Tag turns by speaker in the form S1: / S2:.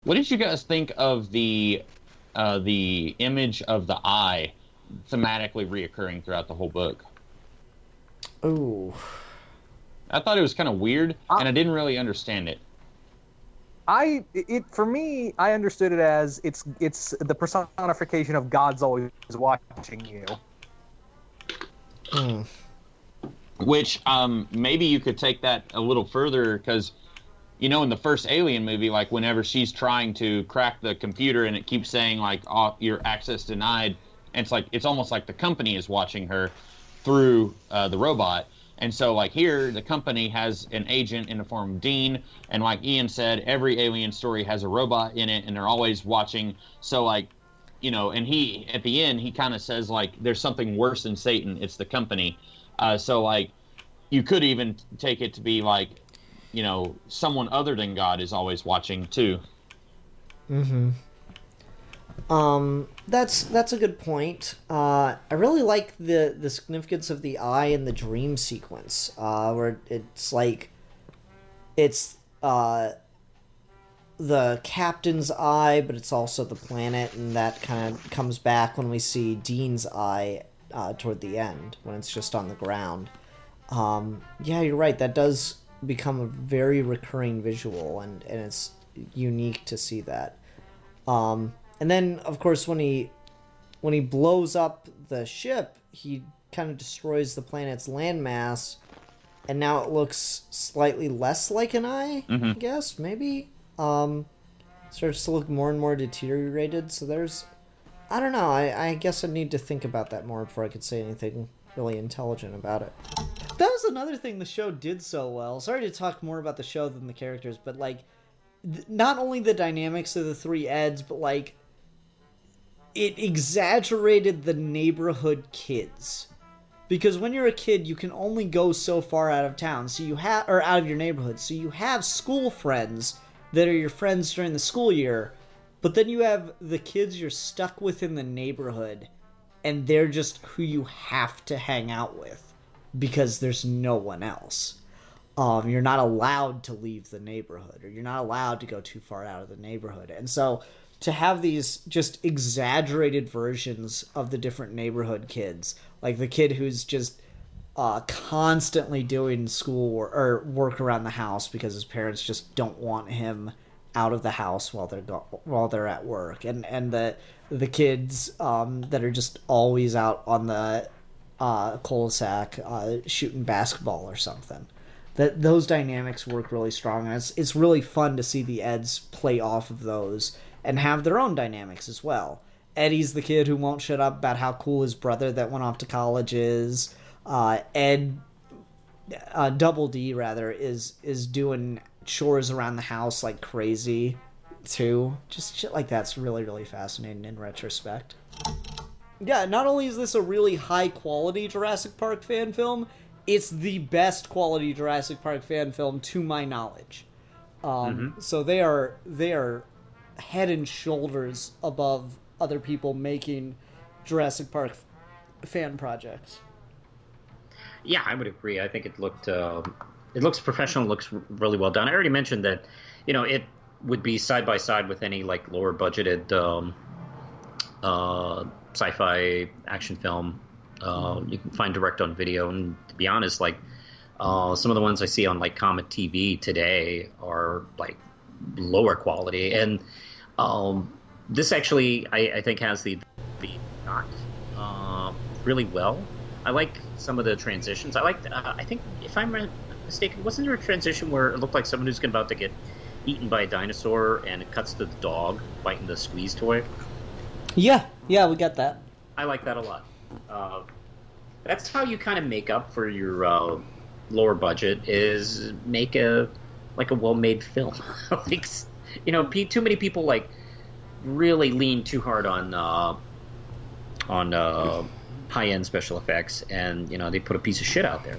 S1: What did you guys think of the image of the eye thematically reoccurring throughout the whole book?
S2: Ooh.
S1: I thought it was kind of weird,
S3: I,
S1: and I didn't really understand it.
S3: for me, I understood it as it's the personification of God's always watching you.
S2: Hmm.
S1: Which maybe you could take that a little further, because in the first Alien movie, like whenever she's trying to crack the computer and it keeps saying like, "Oh, your access denied," and it's almost like the company is watching her through the robot. And so, like here, the company has an agent in the form of Dean, and like Ian said, every Alien story has a robot in it, and they're always watching. So, like, and he at the end he kind of says like, "There's something worse than Satan. It's the company." So, like, you could even take it to be like, someone other than God is always watching too.
S2: Mm-hmm. That's a good point. I really like the significance of the eye in the dream sequence, where it's like it's the captain's eye, but it's also the planet, and that kind of comes back when we see Dean's eye toward the end, when it's just on the ground. Yeah, you're right. That does become a very recurring visual, and it's unique to see that. And then, of course, when he blows up the ship, he kind of destroys the planet's landmass, and now it looks slightly less like an eye, I guess, maybe? Starts to look more and more deteriorated, so there's... I don't know, I guess I need to think about that more before I could say anything really intelligent about it. That was another thing the show did so well. Sorry to talk more about the show than the characters, but, like, not only the dynamics of the three Eds, but, like, it exaggerated the neighborhood kids. Because when you're a kid, you can only go so far out of town, or out of your neighborhood. So you have school friends that are your friends during the school year, but then you have the kids you're stuck with in the neighborhood, and they're just who you have to hang out with because there's no one else. You're not allowed to leave the neighborhood, or you're not allowed to go too far out of the neighborhood. And so to have these just exaggerated versions of the different neighborhood kids, like the kid who's just constantly doing school or work around the house because his parents just don't want him out of the house while they're at work, and the kids that are just always out on the cul-de-sac shooting basketball or something. Those dynamics work really strong, and it's really fun to see the Eds play off of those and have their own dynamics as well. Eddie's the kid who won't shut up about how cool his brother that went off to college is. Double D rather is doing chores around the house like crazy too. Just shit like that's really, really fascinating in retrospect. Yeah, not only is this a really high quality Jurassic Park fan film, it's the best quality Jurassic Park fan film to my knowledge. So they are head and shoulders above other people making Jurassic Park fan projects.
S4: Yeah, I would agree. I think it looks professional, looks really well done. I already mentioned that, it would be side by side with any like lower budgeted sci-fi action film you can find direct on video. And to be honest, like some of the ones I see on like Comet TV today are like lower quality, and this actually I think has the not really well. I like some of the transitions. I think, if I'm mistaken, wasn't there a transition where it looked like someone who's about to get eaten by a dinosaur, and it cuts to the dog biting the squeeze toy?
S2: Yeah, we got that.
S4: I like that a lot. That's how you kind of make up for your lower budget, is make a well-made film. Like, too many people like really lean too hard on high-end special effects, and they put a piece of shit out there.